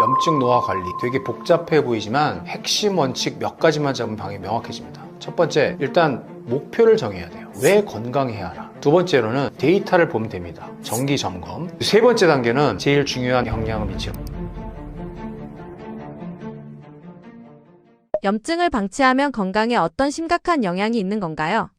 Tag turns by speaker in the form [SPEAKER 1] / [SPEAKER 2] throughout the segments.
[SPEAKER 1] 염증 노화 관리 되게 복잡해 보이지만 핵심 원칙 몇 가지만 잡으면 방향이 명확해집니다. 첫 번째, 일단 목표를 정해야 돼요. 왜 건강해야 하나? 두 번째로는 데이터를 보면 됩니다. 정기 점검. 세 번째 단계는 제일 중요한 영향을 미치는
[SPEAKER 2] 염증을 방치하면 건강에 어떤 심각한 영향이 있는 건가요?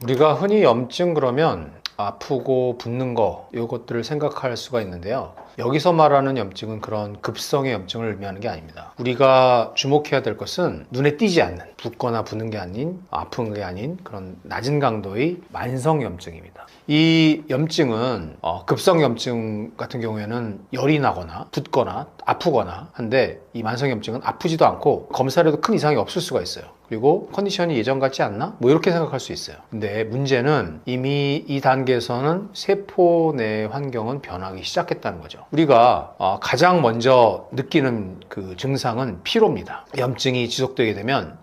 [SPEAKER 1] 우리가 흔히 염증 그러면 아프고 붓는 거 이것들을 생각할 수가 있는데요. 여기서 말하는 염증은 그런 급성의 염증을 의미하는 게 아닙니다. 우리가 주목해야 될 것은 눈에 띄지 않는 붓거나 부는 게 아닌 아픈 게 아닌 그런 낮은 강도의 만성 염증입니다. 이 염증은 급성 염증 같은 경우에는 열이 나거나 붓거나 아프거나 한데 이 만성 염증은 아프지도 않고 검사를 해도 큰 이상이 없을 수가 있어요. 그리고 컨디션이 예전 같지 않나? 뭐 이렇게 생각할 수 있어요. 근데 문제는 이미 이 단계에서는 세포 내 환경은 변하기 시작했다는 거죠. 우리가 가장 먼저 느끼는 그 증상은 피로입니다. 염증이 지속되게 되면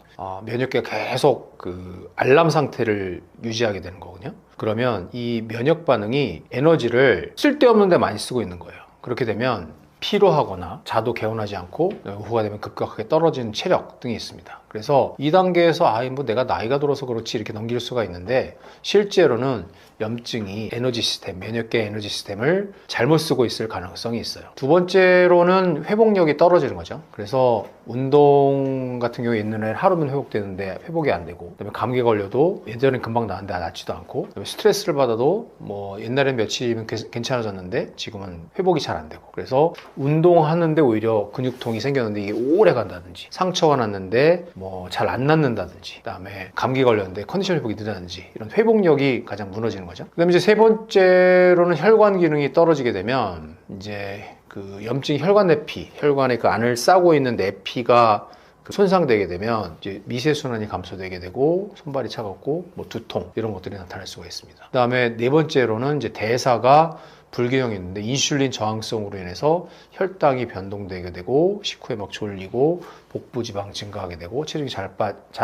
[SPEAKER 1] 면역계가 계속 그 알람 상태를 유지하게 되는 거거든요. 그러면 이 면역 반응이 에너지를 쓸데없는 데 많이 쓰고 있는 거예요. 그렇게 되면 피로하거나 자도 개운하지 않고 오후가 되면 급격하게 떨어지는 체력 등이 있습니다. 그래서 이 단계에서 뭐 내가 나이가 들어서 그렇지 이렇게 넘길 수가 있는데 실제로는 염증이 에너지 시스템, 면역계 에너지 시스템을 잘못 쓰고 있을 가능성이 있어요. 두 번째로는 회복력이 떨어지는 거죠. 그래서 운동 같은 경우에 옛날에 하루면 회복되는데 회복이 안 되고, 그다음에 감기 걸려도 예전엔 금방 나았는데 낫지도 않고, 그다음에 스트레스를 받아도 뭐 옛날엔 며칠이면 괜찮아졌는데 지금은 회복이 잘 안 되고, 그래서 운동하는데 오히려 근육통이 생겼는데 이게 오래 간다든지, 상처가 났는데 뭐 잘 안 낫는다든지, 그다음에 감기 걸렸는데 컨디션 회복이 늦어졌는지, 이런 회복력이 가장 무너지는 거죠. 그다음에 이제 세 번째로는 혈관 기능이 떨어지게 되면 이제 그 염증 혈관 내피, 혈관의 그 안을 싸고 있는 내피가 손상되게 되면 이제 미세순환이 감소되게 되고 손발이 차갑고 뭐 두통 이런 것들이 나타날 수가 있습니다. 그다음에 네 번째로는 이제 대사가 불균형이 있는데 인슐린 저항성으로 인해서 혈당이 변동되게 되고 식후에 막 졸리고 복부 지방 증가하게 되고 체중이 잘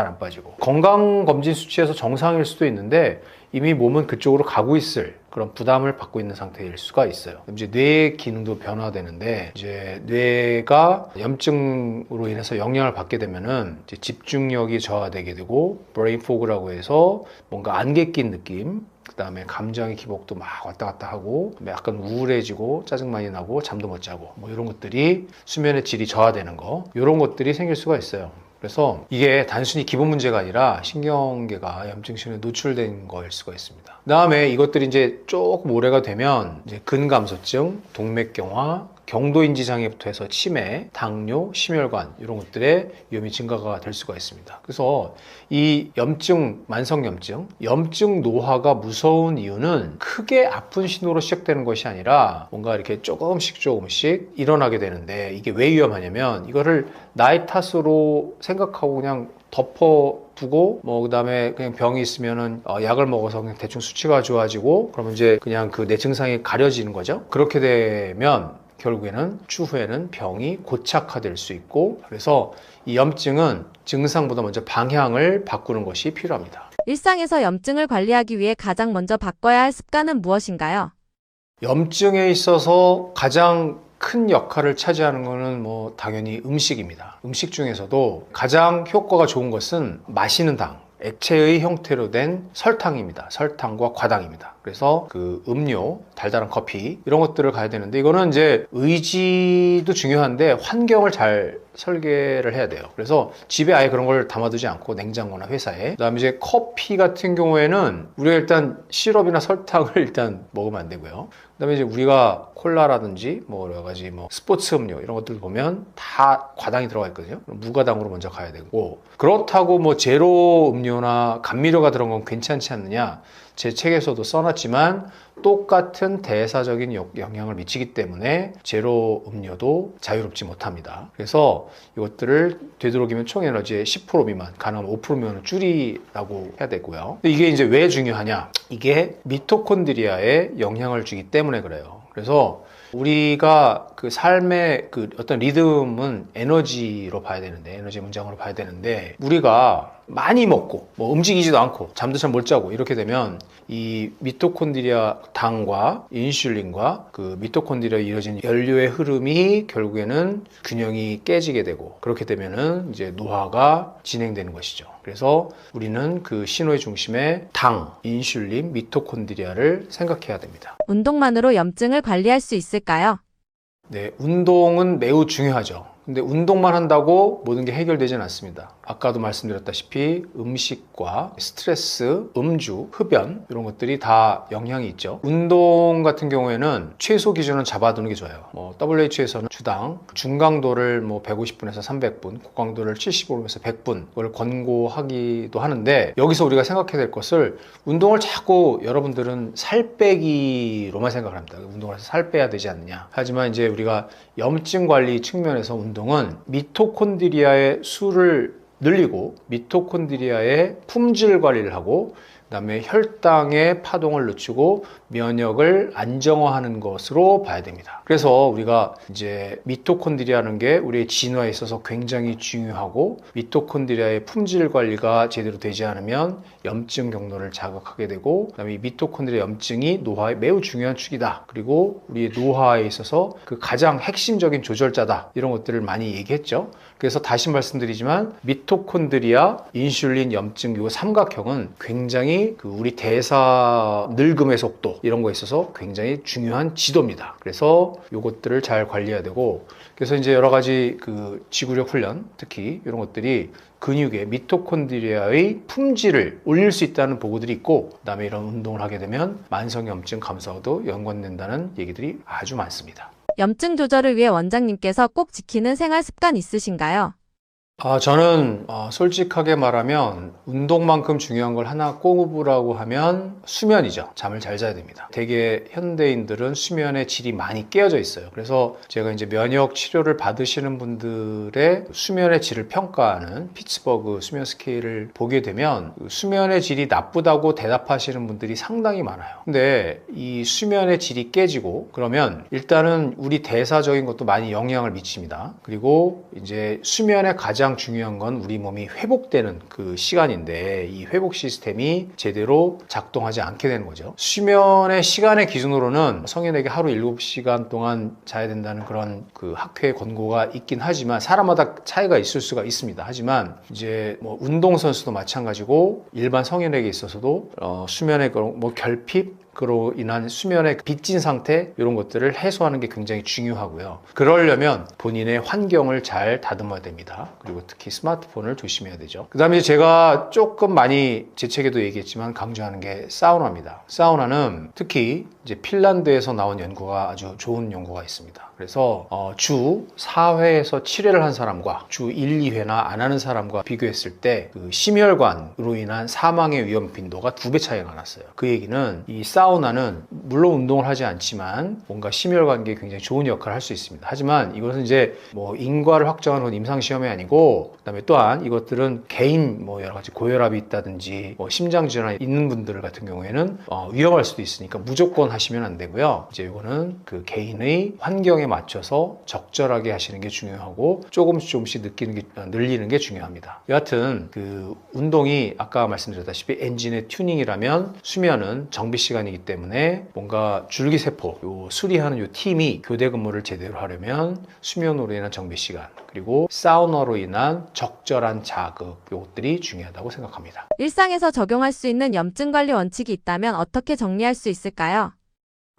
[SPEAKER 1] 안 빠지고, 건강검진 수치에서 정상일 수도 있는데 이미 몸은 그쪽으로 가고 있을 그런 부담을 받고 있는 상태일 수가 있어요. 이제 뇌 기능도 변화되는데, 이제 뇌가 염증으로 인해서 영향을 받게 되면은 이제 집중력이 저하되게 되고 브레인 포그라고 해서 뭔가 안개 낀 느낌, 그 다음에 감정의 기복도 막 왔다 갔다 하고 약간 우울해지고 짜증 많이 나고 잠도 못 자고 뭐 이런 것들이, 수면의 질이 저하되는 거, 이런 것들이 생길 수가 있어요. 그래서 이게 단순히 기분 문제가 아니라 신경계가 염증신호에 노출된 거일 수가 있습니다. 그 다음에 이것들이 이제 조금 오래가 되면 이제 근감소증, 동맥경화, 경도인지 장애부터 해서 치매, 당뇨, 심혈관 이런 것들의 위험이 증가가 될 수가 있습니다. 그래서 이 염증, 만성 염증 노화가 무서운 이유는 크게 아픈 신호로 시작되는 것이 아니라 뭔가 이렇게 조금씩 일어나게 되는데, 이게 왜 위험하냐면 이거를 나의 탓으로 생각하고 그냥 덮어두고 뭐 그다음에 그냥 병이 있으면은 약을 먹어서 그냥 대충 수치가 좋아지고 그러면 이제 그냥 그 내 증상이 가려지는 거죠. 그렇게 되면 결국에는 추후에는 병이 고착화될 수 있고, 그래서 이 염증은 증상보다 먼저 방향을 바꾸는 것이 필요합니다.
[SPEAKER 2] 일상에서 염증을 관리하기 위해 가장 먼저 바꿔야 할 습관은 무엇인가요?
[SPEAKER 1] 염증에 있어서 가장 큰 역할을 차지하는 것은 뭐 당연히 음식입니다. 음식 중에서도 가장 효과가 좋은 것은 마시는 당, 액체의 형태로 된 설탕입니다. 설탕과 과당입니다. 그래서 그 음료, 달달한 커피 이런 것들을 가야 되는데, 이거는 이제 의지도 중요한데 환경을 잘 설계를 해야 돼요. 그래서 집에 아예 그런 걸 담아두지 않고 냉장고나 회사에, 그다음에 이제 커피 같은 경우에는 우리가 일단 시럽이나 설탕을 일단 먹으면 안 되고요. 그다음에 이제 우리가 콜라라든지 뭐 여러 가지 뭐 스포츠 음료 이런 것들 보면 다 과당이 들어가 있거든요. 무과당으로 먼저 가야 되고, 그렇다고 뭐 제로 음료나 감미료가 들어간 건 괜찮지 않느냐, 제 책에서도 써놨지만 똑같은 대사적인 영향을 미치기 때문에 제로 음료도 자유롭지 못합니다. 그래서 이것들을 되도록이면 총 에너지의 10% 미만, 가능하면 5% 미만을 줄이라고 해야 되고요. 근데 이게 이제 왜 중요하냐? 이게 미토콘드리아에 영향을 주기 때문에 그래요. 그래서 우리가 그 삶의 그 어떤 리듬은 에너지로 봐야 되는데, 에너지 문장으로 봐야 되는데, 우리가 많이 먹고 뭐 움직이지도 않고 잠도 잘 못 자고 이렇게 되면 이 미토콘드리아 당과 인슐린과 그 미토콘드리아에 이루어진 연료의 흐름이 결국에는 균형이 깨지게 되고 그렇게 되면은 이제 노화가 진행되는 것이죠. 그래서 우리는 그 신호의 중심에 당, 인슐린, 미토콘드리아를 생각해야 됩니다.
[SPEAKER 2] 운동만으로 염증을 관리할 수 있을까요?
[SPEAKER 1] 네, 운동은 매우 중요하죠. 근데 운동만 한다고 모든 게 해결되지는 않습니다. 아까도 말씀드렸다시피 음식과 스트레스, 음주, 흡연 이런 것들이 다 영향이 있죠. 운동 같은 경우에는 최소 기준은 잡아두는 게 좋아요. WHO에서는 주당 중강도를 150분에서 300분, 고강도를 75분에서 100분 그걸 권고하기도 하는데 여기서 우리가 생각해야 될 것을 운동을 자꾸 여러분들은 살 빼기로만 생각을 합니다. 운동을 해서 살 빼야 되지 않느냐. 하지만 이제 우리가 염증 관리 측면에서 운동은 미토콘드리아의 수를 늘리고 미토콘드리아의 품질 관리를 하고 그다음에 혈당의 파동을 늦추고 면역을 안정화하는 것으로 봐야 됩니다. 그래서 우리가 이제 미토콘드리아라는 게 우리의 진화에 있어서 굉장히 중요하고 미토콘드리아의 품질 관리가 제대로 되지 않으면 염증 경로를 자극하게 되고 그다음에 이 미토콘드리아 염증이 노화의 매우 중요한 축이다. 그리고 우리의 노화에 있어서 그 가장 핵심적인 조절자다. 이런 것들을 많이 얘기했죠. 그래서 다시 말씀드리지만 미토콘드리아, 인슐린, 염증 이 삼각형은 굉장히 그 우리 대사 늙음의 속도 이런 거에 있어서 굉장히 중요한 지도입니다. 그래서 이것들을 잘 관리해야 되고 그래서 이제 여러 가지 그 지구력 훈련 특히 이런 것들이 근육의 미토콘드리아의 품질을 올릴 수 있다는 보고들이 있고 그다음에 이런 운동을 하게 되면 만성염증 감소와도 연관된다는 얘기들이 아주 많습니다.
[SPEAKER 2] 염증 조절을 위해 원장님께서 꼭 지키는 생활 습관 있으신가요?
[SPEAKER 1] 저는 솔직하게 말하면 운동만큼 중요한 걸 하나 꼽으라고 하면 수면이죠. 잠을 잘 자야 됩니다. 대개 현대인들은 수면의 질이 많이 깨어져 있어요. 그래서 제가 이제 면역 치료를 받으시는 분들의 수면의 질을 평가하는 피츠버그 수면 스케일을 보게 되면 수면의 질이 나쁘다고 대답하시는 분들이 상당히 많아요. 근데 이 수면의 질이 깨지고 그러면 일단은 우리 대사적인 것도 많이 영향을 미칩니다. 그리고 이제 수면의 가장 중요한 건 우리 몸이 회복되는 그 시간인데 이 회복 시스템이 제대로 작동하지 않게 되는 거죠. 수면의 시간의 기준으로는 성인에게 하루 7시간 동안 자야 된다는 그런 그 학회 권고가 있긴 하지만 사람마다 차이가 있을 수가 있습니다. 하지만 이제 운동선수도 마찬가지고 일반 성인에게 있어서도 수면의 결핍 그로 인한 수면의 빚진 상태 이런 것들을 해소하는 게 굉장히 중요하고요. 그러려면 본인의 환경을 잘 다듬어야 됩니다. 그리고 특히 스마트폰을 조심해야 되죠. 그 다음에 제가 조금 많이 제 책에도 얘기했지만 강조하는 게 사우나입니다. 사우나는 특히 이제 핀란드에서 나온 연구가 아주 좋은 연구가 있습니다. 그래서 주 4회에서 7회를 한 사람과 주 1, 2회나 안 하는 사람과 비교했을 때 그 심혈관으로 인한 사망의 위험 빈도가 2배 차이가 났어요. 그 얘기는 이 사우나는 물론 운동을 하지 않지만 뭔가 심혈관계에 굉장히 좋은 역할을 할 수 있습니다. 하지만 이것은 이제 인과를 확정하는 임상시험이 아니고 그다음에 또한 이것들은 개인 여러 가지 고혈압이 있다든지 심장 질환이 있는 분들 같은 경우에는 위험할 수도 있으니까 무조건 하시면 안 되고요. 이제 이거는 그 개인의 환경에 맞춰서 적절하게 하시는 게 중요하고 조금씩 늘리는 게 중요합니다. 여하튼 그 운동이 아까 말씀드렸다시피 엔진의 튜닝이라면 수면은 정비 시간이기 때문에 뭔가 줄기세포 수리하는 팀이 교대 근무를 제대로 하려면 수면으로 인한 정비 시간 그리고 사우나로 인한 적절한 자극 이것들이 중요하다고 생각합니다.
[SPEAKER 2] 일상에서 적용할 수 있는 염증 관리 원칙이 있다면 어떻게 정리할 수 있을까요?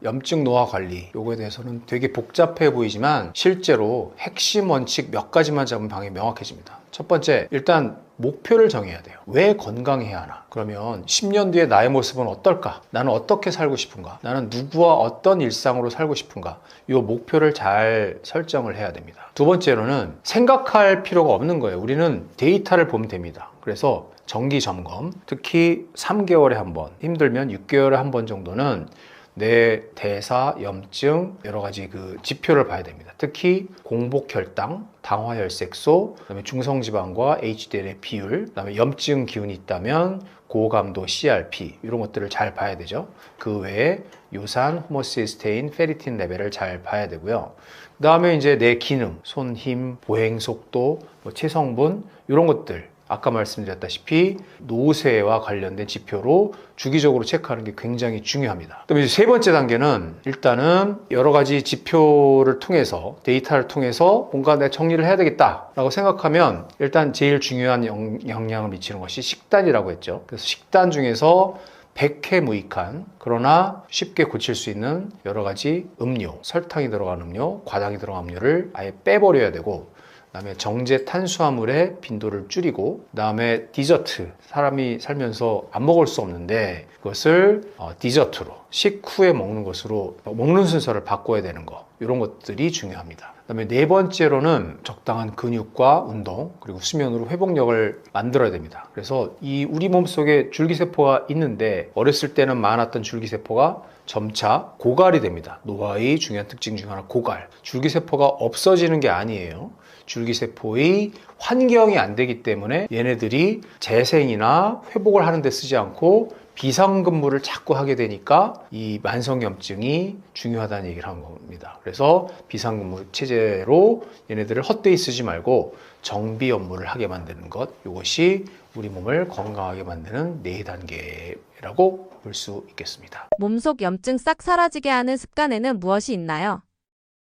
[SPEAKER 1] 염증 노화 관리 요거에 대해서는 되게 복잡해 보이지만 실제로 핵심 원칙 몇 가지만 잡으면 방향이 명확해집니다. 첫 번째, 일단 목표를 정해야 돼요. 왜 건강해야 하나? 그러면 10년 뒤에 나의 모습은 어떨까? 나는 어떻게 살고 싶은가? 나는 누구와 어떤 일상으로 살고 싶은가? 이 목표를 잘 설정을 해야 됩니다. 두 번째로는 생각할 필요가 없는 거예요. 우리는 데이터를 보면 됩니다. 그래서 정기 점검, 특히 3개월에 한 번, 힘들면 6개월에 한 번 정도는 내 대사, 염증, 여러 가지 그 지표를 봐야 됩니다. 특히 공복 혈당, 당화 혈색소, 그다음에 중성지방과 HDL의 비율, 그다음에 염증 기운이 있다면 고감도 CRP 이런 것들을 잘 봐야 되죠. 그 외에 요산, 호모시스테인, 페리틴 레벨을 잘 봐야 되고요. 그다음에 이제 내 기능, 손 힘, 보행 속도, 체성분 이런 것들 아까 말씀드렸다시피 노쇠와 관련된 지표로 주기적으로 체크하는 게 굉장히 중요합니다. 그다음에 이제 세 번째 단계는 일단은 여러 가지 지표를 통해서 데이터를 통해서 뭔가 내가 정리를 해야 되겠다라고 생각하면 일단 제일 중요한 영향을 미치는 것이 식단이라고 했죠. 그래서 식단 중에서 백해무익한 그러나 쉽게 고칠 수 있는 여러 가지 음료, 설탕이 들어간 음료, 과당이 들어간 음료를 아예 빼버려야 되고, 그다음에 정제 탄수화물의 빈도를 줄이고, 그다음에 디저트, 사람이 살면서 안 먹을 수 없는데 그것을 디저트로 식후에 먹는 것으로 먹는 순서를 바꿔야 되는 거, 이런 것들이 중요합니다. 그다음에 네 번째로는 적당한 근육과 운동 그리고 수면으로 회복력을 만들어야 됩니다. 그래서 이 우리 몸속에 줄기세포가 있는데 어렸을 때는 많았던 줄기세포가 점차 고갈이 됩니다. 노화의 중요한 특징 중 하나 고갈. 줄기세포가 없어지는 게 아니에요. 줄기세포의 환경이 안 되기 때문에 얘네들이 재생이나 회복을 하는 데 쓰지 않고 비상근무를 자꾸 하게 되니까 이 만성염증이 중요하다는 얘기를 한 겁니다. 그래서 비상근무 체제로 얘네들을 헛되이 쓰지 말고 정비 업무를 하게 만드는 것, 이것이 우리 몸을 건강하게 만드는 네 단계라고 볼 수 있겠습니다.
[SPEAKER 2] 몸속 염증 싹 사라지게 하는 습관에는 무엇이 있나요?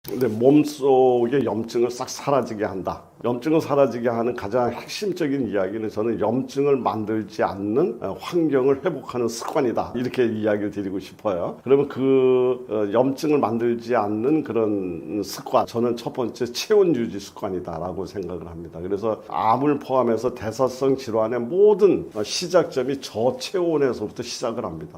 [SPEAKER 3] 근데 몸속의 염증을 싹 사라지게 한다. 염증을 사라지게 하는 가장 핵심적인 이야기는 저는 염증을 만들지 않는 환경을 회복하는 습관이다. 이렇게 이야기를 드리고 싶어요. 그러면 그 염증을 만들지 않는 그런 습관, 저는 첫 번째 체온 유지 습관이다라고 생각을 합니다. 그래서 암을 포함해서 대사성 질환의 모든 시작점이 저체온에서부터 시작을 합니다.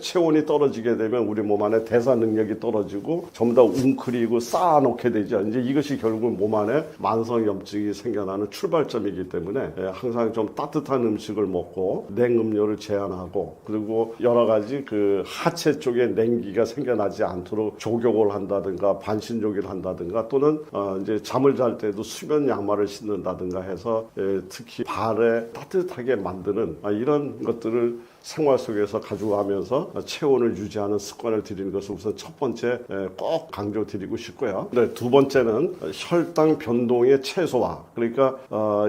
[SPEAKER 3] 체온이 떨어지게 되면 우리 몸 안에 대사 능력이 떨어지고 전부 다 웅크리고 쌓아놓게 되죠. 이제 이것이 결국 몸 안에 만성 염증이 생겨나는 출발점이기 때문에 항상 좀 따뜻한 음식을 먹고 냉음료를 제한하고, 그리고 여러 가지 그 하체 쪽에 냉기가 생겨나지 않도록 조격을 한다든가 반신욕을 한다든가, 또는 이제 잠을 잘 때도 수면 양말을 신는다든가 해서 특히 발에 따뜻하게 만드는 이런 것들을 생활 속에서 가져가면서 체온을 유지하는 습관을 들이는 것을 우선 첫 번째 꼭 강조드리고 싶고요. 네, 두 번째는 혈당 변동의 최소화. 그러니까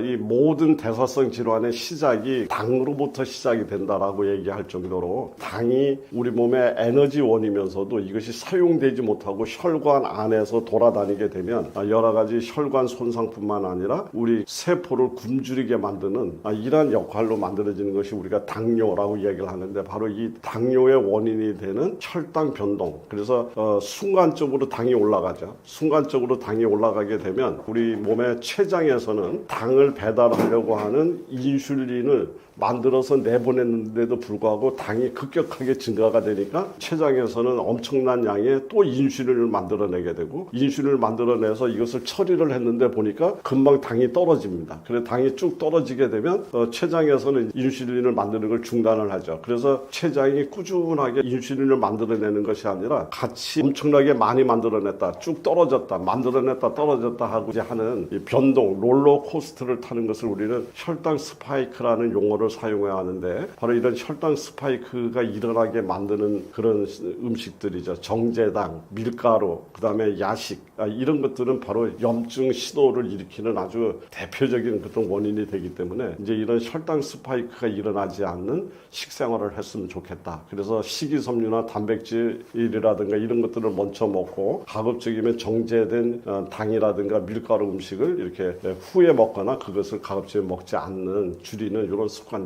[SPEAKER 3] 이 모든 대사성 질환의 시작이 당으로부터 시작이 된다라고 얘기할 정도로, 당이 우리 몸의 에너지원이면서도 이것이 사용되지 못하고 혈관 안에서 돌아다니게 되면 여러 가지 혈관 손상뿐만 아니라 우리 세포를 굶주리게 만드는 이러한 역할로 만들어지는 것이 우리가 당뇨라고 이야기를 하는데, 바로 이 당뇨의 원인이 되는 혈당 변동. 그래서 순간적으로 당이 올라가죠. 순간적으로 당이 올라가게 되면 우리 몸의 췌장에서는 당을 배달하려고 하는 인슐린을 만들어서 내보냈는데도 불구하고 당이 급격하게 증가가 되니까 췌장에서는 엄청난 양의 또 인슐린을 만들어내게 되고, 인슐린을 만들어내서 이것을 처리를 했는데 보니까 금방 당이 떨어집니다. 그래서 당이 쭉 떨어지게 되면 췌장에서는 인슐린을 만드는 걸 중단을 하죠. 그래서 췌장이 꾸준하게 인슐린을 만들어내는 것이 아니라 같이 엄청나게 많이 만들어냈다, 쭉 떨어졌다, 만들어냈다, 떨어졌다 하고 이제 하는 이 변동, 롤러코스터를 타는 것을 우리는 혈당 스파이크라는 용어를 사용해야 하는데, 바로 이런 혈당 스파이크가 일어나게 만드는 그런 음식들이죠. 정제당, 밀가루, 그 다음에 야식, 이런 것들은 바로 염증 신호를 일으키는 아주 대표적인 그런 원인이 되기 때문에 이제 이런 혈당 스파이크가 일어나지 않는 식생활을 했으면 좋겠다. 그래서 식이섬유나 단백질이라든가 이런 것들을 먼저 먹고, 가급적이면 정제된 당이라든가 밀가루 음식을 이렇게 후에 먹거나 그것을 가급적이면 먹지 않는, 줄이는 이런 습관들을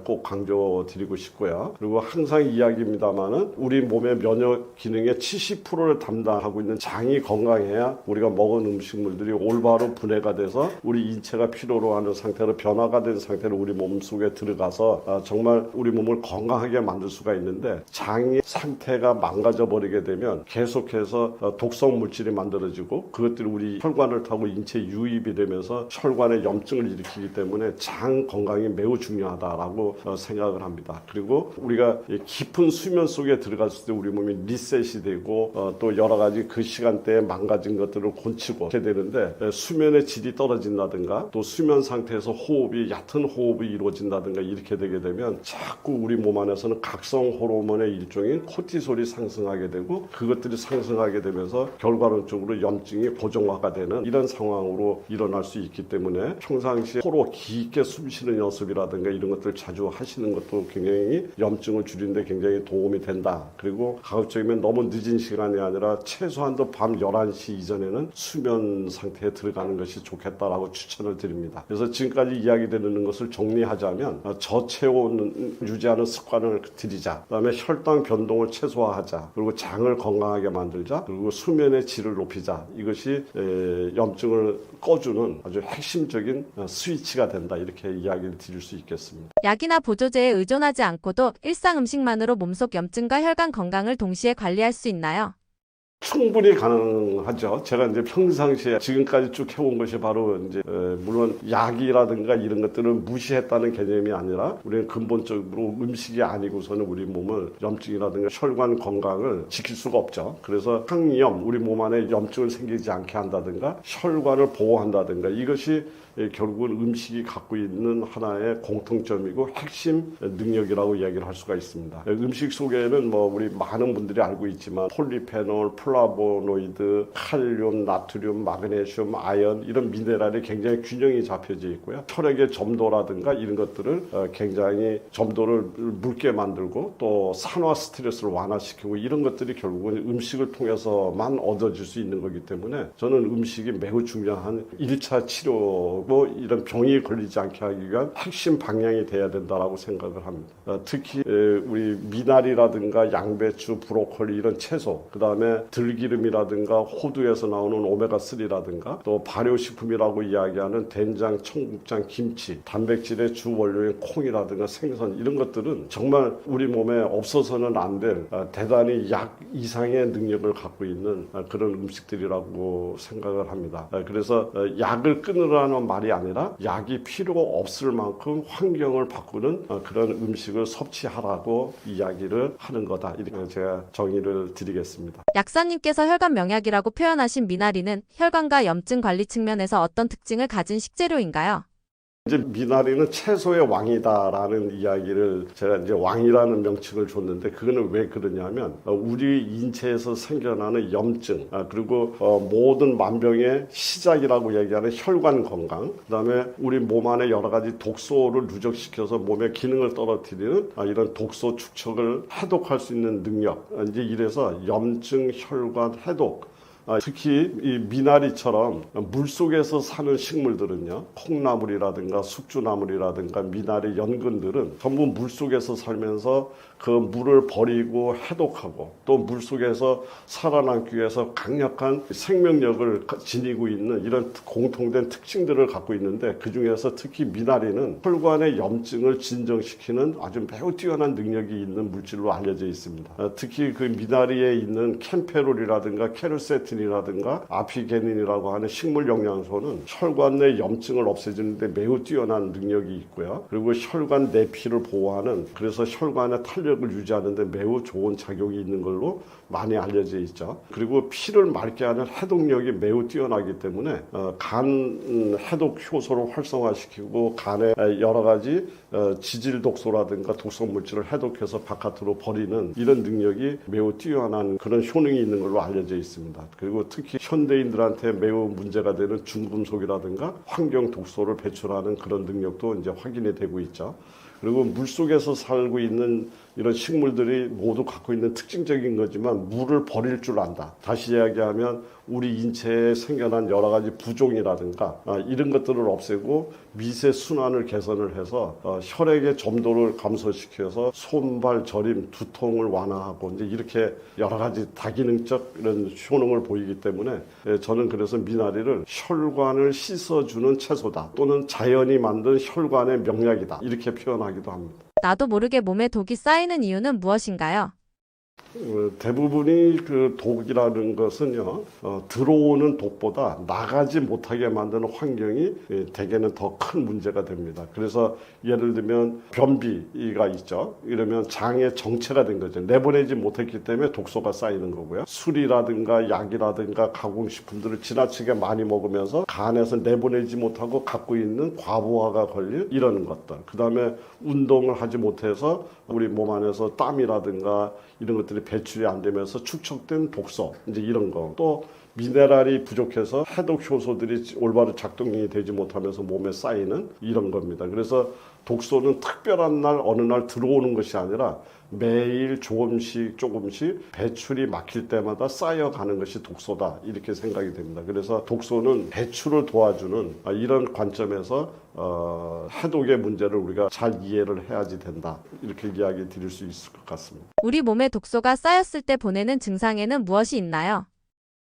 [SPEAKER 3] 꼭 강조드리고 싶고요. 그리고 항상 이야기입니다만은 우리 몸의 면역 기능의 70%를 담당하고 있는 장이 건강해야 우리가 먹은 음식물들이 올바로 분해가 돼서 우리 인체가 필요로 하는 상태로 변화가 된 상태로 우리 몸 속에 들어가서 정말 우리 몸을 건강하게 만들 수가 있는데, 장의 상태가 망가져 버리게 되면 계속해서 독성 물질이 만들어지고 그것들이 우리 혈관을 타고 인체에 유입이 되면서 혈관에 염증을 일으키기 때문에 장 건강이 매우 중요하다라고 생각을 합니다. 그리고 우리가 깊은 수면 속에 들어갔을 때 우리 몸이 리셋이 되고 또 여러 가지 그 시간대에 망가진 것들을 고치고 이렇게 되는데, 수면의 질이 떨어진다든가 또 수면 상태에서 호흡이 얕은 호흡이 이루어진다든가 이렇게 되게 되면 자꾸 자꾸 우리 몸 안에서는 각성 호르몬의 일종인 코티솔이 상승하게 되고 그것들이 상승하게 되면서 결과론적으로 염증이 고정화가 되는 이런 상황으로 일어날 수 있기 때문에 평상시에 코로 깊게 숨 쉬는 연습이라든가 이런 것들 자주 하시는 것도 굉장히 염증을 줄이는데 굉장히 도움이 된다. 그리고 가급적이면 너무 늦은 시간이 아니라 최소한도 밤 11시 이전에는 수면 상태에 들어가는 것이 좋겠다라고 추천을 드립니다. 그래서 지금까지 이야기되는 것을 정리하자면 저체온 유지하는 습관을 들이자. 그다음에 혈당 변동을 최소화하자. 그리고 장을 건강하게 만들자. 그리고 수면의 질을 높이자. 이것이 염증을 꺼주는 아주 핵심적인 스위치가 된다. 이렇게 이야기를 드릴 수 있겠습니다.
[SPEAKER 2] 약이나 보조제에 의존하지 않고도 일상 음식만으로 몸속 염증과 혈관 건강을 동시에 관리할 수 있나요?
[SPEAKER 3] 충분히 가능하죠. 제가 이제 평상시에 지금까지 쭉 해온 것이 바로 이제 물론 약이라든가 이런 것들은 무시했다는 개념이 아니라 우리는 근본적으로 음식이 아니고서는 우리 몸을 염증이라든가 혈관 건강을 지킬 수가 없죠. 그래서 항염, 우리 몸 안에 염증을 생기지 않게 한다든가 혈관을 보호한다든가 이것이 결국은 음식이 갖고 있는 하나의 공통점이고 핵심 능력이라고 이야기를 할 수가 있습니다. 음식 속에는 뭐 우리 많은 분들이 알고 있지만 폴리페놀, 플라보노이드, 칼륨, 나트륨, 마그네슘, 아연 이런 미네랄이 굉장히 균형이 잡혀져 있고요. 혈액의 점도라든가 이런 것들을 굉장히 점도를 묽게 만들고 또 산화 스트레스를 완화시키고 이런 것들이 결국은 음식을 통해서만 얻어질 수 있는 거기 때문에 저는 음식이 매우 중요한 1차 치료 뭐 이런 병이 걸리지 않게 하기 위한 핵심 방향이 돼야 된다라고 생각을 합니다. 특히 우리 미나리라든가 양배추, 브로콜리 이런 채소, 그 다음에 들기름이라든가 호두에서 나오는 오메가3라든가 또 발효식품이라고 이야기하는 된장, 청국장, 김치, 단백질의 주 원료인 콩이라든가 생선 이런 것들은 정말 우리 몸에 없어서는 안 될 대단히 약 이상의 능력을 갖고 있는 그런 음식들이라고 생각을 합니다. 그래서 약을 끊으라는 말이 아니라 약이 필요가 없을 만큼 환경을 바꾸는 그런 음식을 섭취하라고 이야기를 하는 거다. 이렇게 제가 정의를 드리겠습니다.
[SPEAKER 2] 약사님께서 혈관 명약이라고 표현하신 미나리는 혈관과 염증 관리 측면에서 어떤 특징을 가진 식재료인가요?
[SPEAKER 3] 이제 미나리는 채소의 왕이다라는 이야기를 제가 이제 왕이라는 명칭을 줬는데 그거는 왜 그러냐면 우리 인체에서 생겨나는 염증 그리고 모든 만병의 시작이라고 얘기하는 혈관 건강 그다음에 우리 몸 안에 여러 가지 독소를 누적시켜서 몸의 기능을 떨어뜨리는 이런 독소 축적을 해독할 수 있는 능력 이제 이래서 염증 혈관 해독 특히 이 미나리처럼 물속에서 사는 식물들은요, 콩나물이라든가 숙주나물이라든가 미나리 연근들은 전부 물속에서 살면서 그 물을 버리고 해독하고 또 물속에서 살아남기 위해서 강력한 생명력을 지니고 있는 이런 공통된 특징들을 갖고 있는데 그 중에서 특히 미나리는 혈관의 염증을 진정시키는 아주 매우 뛰어난 능력이 있는 물질로 알려져 있습니다. 특히 그 미나리에 있는 캠페롤이라든가 케르세틴이라든가 아피게닌이라고 하는 식물 영양소는 혈관 내 염증을 없애주는데 매우 뛰어난 능력이 있고요. 그리고 혈관 내피를 보호하는 그래서 혈관의 탄력을 유지하는 데 매우 좋은 작용이 있는 걸로 많이 알려져 있죠. 그리고 피를 맑게 하는 해독력이 매우 뛰어나기 때문에 간 해독 효소를 활성화시키고 간에 여러 가지 지질 독소라든가 독성 물질을 해독해서 바깥으로 버리는 이런 능력이 매우 뛰어난 그런 효능이 있는 걸로 알려져 있습니다. 그리고 특히 현대인들한테 매우 문제가 되는 중금속이라든가 환경 독소를 배출하는 그런 능력도 이제 확인이 되고 있죠. 그리고 물속에서 살고 있는 이런 식물들이 모두 갖고 있는 특징적인 거지만 물을 버릴 줄 안다. 다시 이야기하면 우리 인체에 생겨난 여러 가지 부종이라든가 이런 것들을 없애고 미세 순환을 개선을 해서 혈액의 점도를 감소시켜서 손발 저림, 두통을 완화하고 이제 이렇게 여러 가지 다기능적 이런 효능을 보이기 때문에 저는 그래서 미나리를 혈관을 씻어주는 채소다 또는 자연이 만든 혈관의 명약이다 이렇게 표현하기도 합니다.
[SPEAKER 2] 나도 모르게 몸에 독이 쌓이는 이유는 무엇인가요?
[SPEAKER 3] 대부분이 그 독이라는 것은요, 들어오는 독보다 나가지 못하게 만드는 환경이 대개는 더 큰 문제가 됩니다. 그래서 예를 들면 변비가 있죠. 이러면 장의 정체가 된 거죠. 내보내지 못했기 때문에 독소가 쌓이는 거고요. 술이라든가 약이라든가 가공식품들을 지나치게 많이 먹으면서 간에서 내보내지 못하고 갖고 있는 과부하가 걸린 이런 것들. 그 다음에 운동을 하지 못해서 우리 몸 안에서 땀이라든가 이런 것들이 배출이 안 되면서 축적된 독소, 이제 이런 거. 또 미네랄이 부족해서 해독 효소들이 올바로 작동이 되지 못하면서 몸에 쌓이는 이런 겁니다. 그래서 독소는 특별한 날 어느 날 들어오는 것이 아니라 매일 조금씩 배출이 막힐 때마다 쌓여가는 것이 독소다, 이렇게 생각이 됩니다. 그래서 독소는 배출을 도와주는 이런 관점에서 해독의 문제를 우리가 잘 이해를 해야지 된다, 이렇게 이야기 드릴 수 있을 것 같습니다.
[SPEAKER 2] 우리 몸에 독소가 쌓였을 때 보내는 증상에는 무엇이 있나요?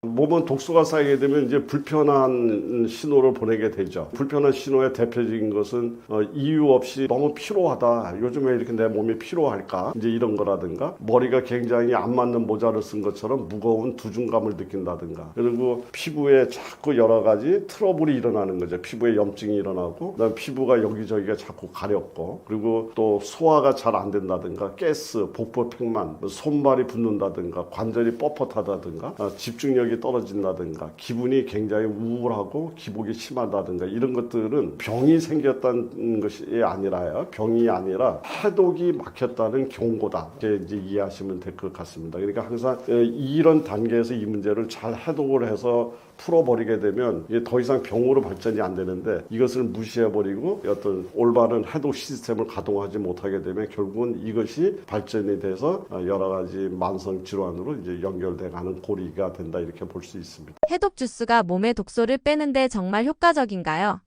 [SPEAKER 3] 몸은 독소가 쌓이게 되면 이제 불편한 신호를 보내게 되죠. 불편한 신호의 대표적인 것은 이유 없이 너무 피로하다. 요즘에 이렇게 내 몸이 피로할까? 이제 이런 거라든가, 머리가 굉장히 안 맞는 모자를 쓴 것처럼 무거운 두중감을 느낀다든가, 그리고 피부에 자꾸 여러 가지 트러블이 일어나는 거죠. 피부에 염증이 일어나고, 그다음 피부가 여기저기가 자꾸 가렵고, 그리고 또 소화가 잘 안 된다든가, 가스, 복부 팽만, 손발이 붓는다든가, 관절이 뻣뻣하다든가, 집중력이 떨어진다든가, 기분이 굉장히 우울하고 기복이 심하다든가, 이런 것들은 병이 생겼다는 것이 아니라요, 병이 아니라 해독이 막혔다는 경고다, 이렇게 이제 이해하시면 될 것 같습니다. 그러니까 항상 이런 단계에서 이 문제를 잘 해독을 해서 풀어버리게 되면 이게 더 이상 병으로 발전이 안 되는데, 이것을 무시해버리고 어떤 올바른 해독 시스템을 가동하지 못하게 되면 결국은 이것이 발전이 돼서 여러 가지 만성 질환으로 이제 연결돼 가는 고리가 된다, 이렇게 볼 수 있습니다.
[SPEAKER 2] 해독 주스가 몸의 독소를 빼는데 정말 효과적인가요?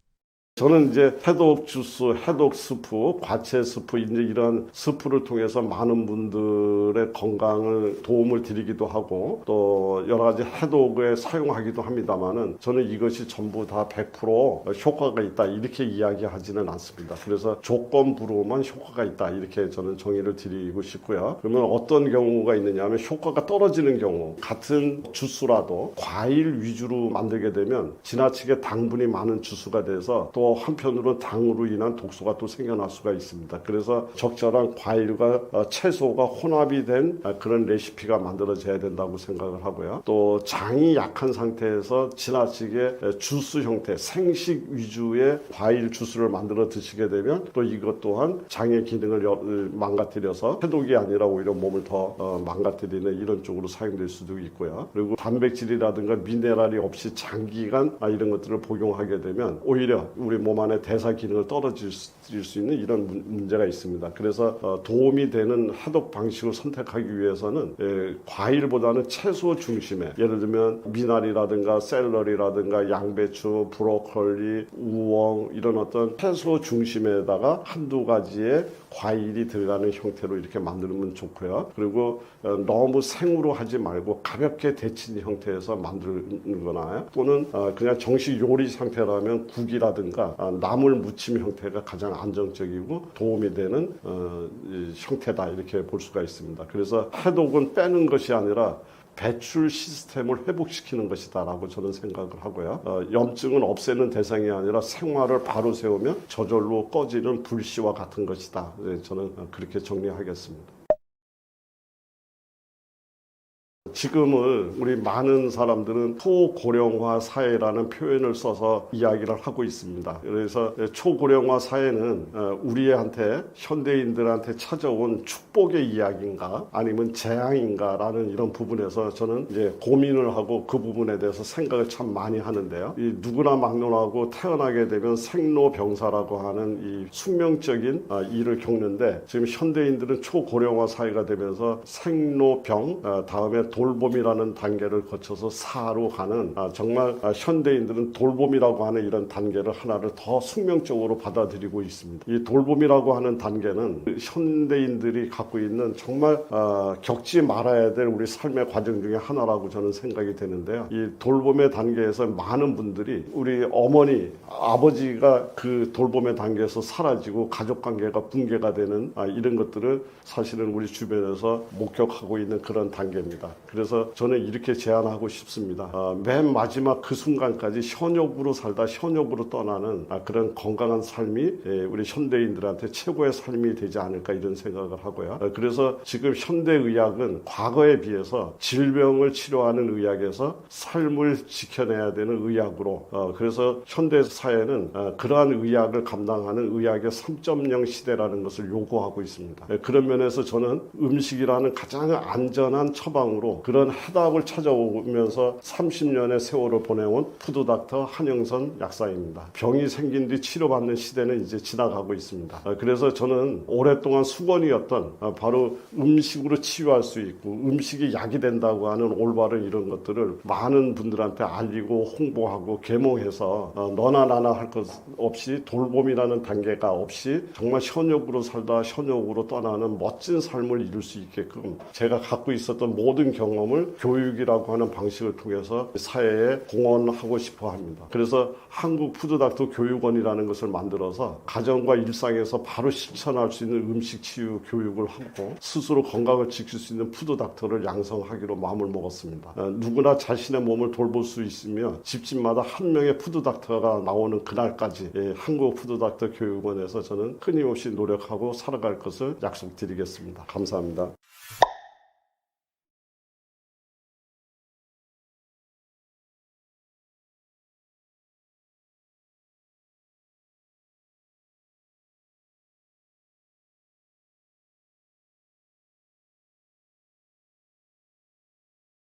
[SPEAKER 3] 저는 이제 해독 주스, 해독 스프, 과채 스프, 이제 이런 스프를 통해서 많은 분들의 건강을 도움을 드리기도 하고, 또 여러 가지 해독에 사용하기도 합니다만은, 저는 이것이 전부 다 100% 효과가 있다, 이렇게 이야기하지는 않습니다. 그래서 조건부로만 효과가 있다, 이렇게 저는 정의를 드리고 싶고요. 그러면 어떤 경우가 있느냐 하면, 효과가 떨어지는 경우, 같은 주스라도 과일 위주로 만들게 되면 지나치게 당분이 많은 주스가 돼서 또 한편으로 당으로 인한 독소가 또 생겨날 수가 있습니다. 그래서 적절한 과일과 채소가 혼합이 된 그런 레시피가 만들어져야 된다고 생각을 하고요. 또 장이 약한 상태에서 지나치게 주스 형태, 생식 위주의 과일 주스를 만들어 드시게 되면 또 이것 또한 장의 기능을 망가뜨려서 해독이 아니라 오히려 몸을 더 망가뜨리는 이런 쪽으로 사용될 수도 있고요. 그리고 단백질이라든가 미네랄이 없이 장기간 이런 것들을 복용하게 되면 오히려 우리 몸 안에 대사 기능을 떨어질 수 있는 이런 문제가 있습니다. 그래서 도움이 되는 해독 방식을 선택하기 위해서는 과일보다는 채소 중심의, 예를 들면 미나리라든가 샐러리라든가 양배추, 브로콜리, 우엉, 이런 어떤 채소 중심에다가 한두 가지의 과일이 들어가는 형태로 이렇게 만들면 좋고요. 그리고 너무 생으로 하지 말고 가볍게 데친 형태에서 만드는 거나, 또는 그냥 정식 요리 상태라면 국이라든가 나물 무침 형태가 가장 안정적이고 도움이 되는 형태다, 이렇게 볼 수가 있습니다. 그래서 해독은 빼는 것이 아니라 배출 시스템을 회복시키는 것이다 라고 저는 생각을 하고요. 염증은 없애는 대상이 아니라 생활을 바로 세우면 저절로 꺼지는 불씨와 같은 것이다. 저는 그렇게 정리하겠습니다. 지금은 우리 많은 사람들은 초고령화 사회라는 표현을 써서 이야기를 하고 있습니다. 그래서 초고령화 사회는 우리한테, 현대인들한테 찾아온 축복의 이야기인가 아니면 재앙인가라는 이런 부분에서 저는 이제 고민을 하고 그 부분에 대해서 생각을 참 많이 하는데요. 이 누구나 막론하고 태어나게 되면 생로병사라고 하는 이 숙명적인 일을 겪는데, 지금 현대인들은 초고령화 사회가 되면서 생로병, 다음에 돌봄이라는 단계를 거쳐서 사로 가는 정말 현대인들은 돌봄이라고 하는 이런 단계를 하나를 더 숙명적으로 받아들이고 있습니다. 이 돌봄이라고 하는 단계는 현대인들이 갖고 있는 정말 겪지 말아야 될 우리 삶의 과정 중에 하나라고 저는 생각이 되는데요. 이 돌봄의 단계에서 많은 분들이 우리 어머니, 아버지가 그 돌봄의 단계에서 사라지고 가족관계가 붕괴가 되는 이런 것들을 사실은 우리 주변에서 목격하고 있는 그런 단계입니다. 그래서 저는 이렇게 제안하고 싶습니다. 맨 마지막 그 순간까지 현역으로 살다 현역으로 떠나는 그런 건강한 삶이 우리 현대인들한테 최고의 삶이 되지 않을까 이런 생각을 하고요. 그래서 지금 현대의학은 과거에 비해서 질병을 치료하는 의학에서 삶을 지켜내야 되는 의학으로 그래서 현대 사회는 그러한 의학을 감당하는 의학의 3.0 시대라는 것을 요구하고 있습니다. 그런 면에서 저는 음식이라는 가장 안전한 처방으로 그런 해답을 찾아오면서 30년의 세월을 보내온 푸드닥터 한영선 약사입니다. 병이 생긴 뒤 치료받는 시대는 이제 지나가고 있습니다. 그래서 저는 오랫동안 수건이었던 바로 음식으로 치유할 수 있고 음식이 약이 된다고 하는 올바른 이런 것들을 많은 분들한테 알리고 홍보하고 계몽해서 너나 나나 할 것 없이 돌봄이라는 단계가 없이 정말 현역으로 살다 현역으로 떠나는 멋진 삶을 이룰 수 있게끔 제가 갖고 있었던 모든 경험을 교육이라고 하는 방식을 통해서 사회에 공헌하고 싶어 합니다. 그래서 한국 푸드닥터 교육원이라는 것을 만들어서 가정과 일상에서 바로 실천할 수 있는 음식 치유 교육을 하고 스스로 건강을 지킬 수 있는 푸드닥터를 양성하기로 마음을 먹었습니다. 누구나 자신의 몸을 돌볼 수 있으며 집집마다 한 명의 푸드닥터가 나오는 그날까지 한국 푸드닥터 교육원에서 저는 끊임없이 노력하고 살아갈 것을 약속드리겠습니다. 감사합니다.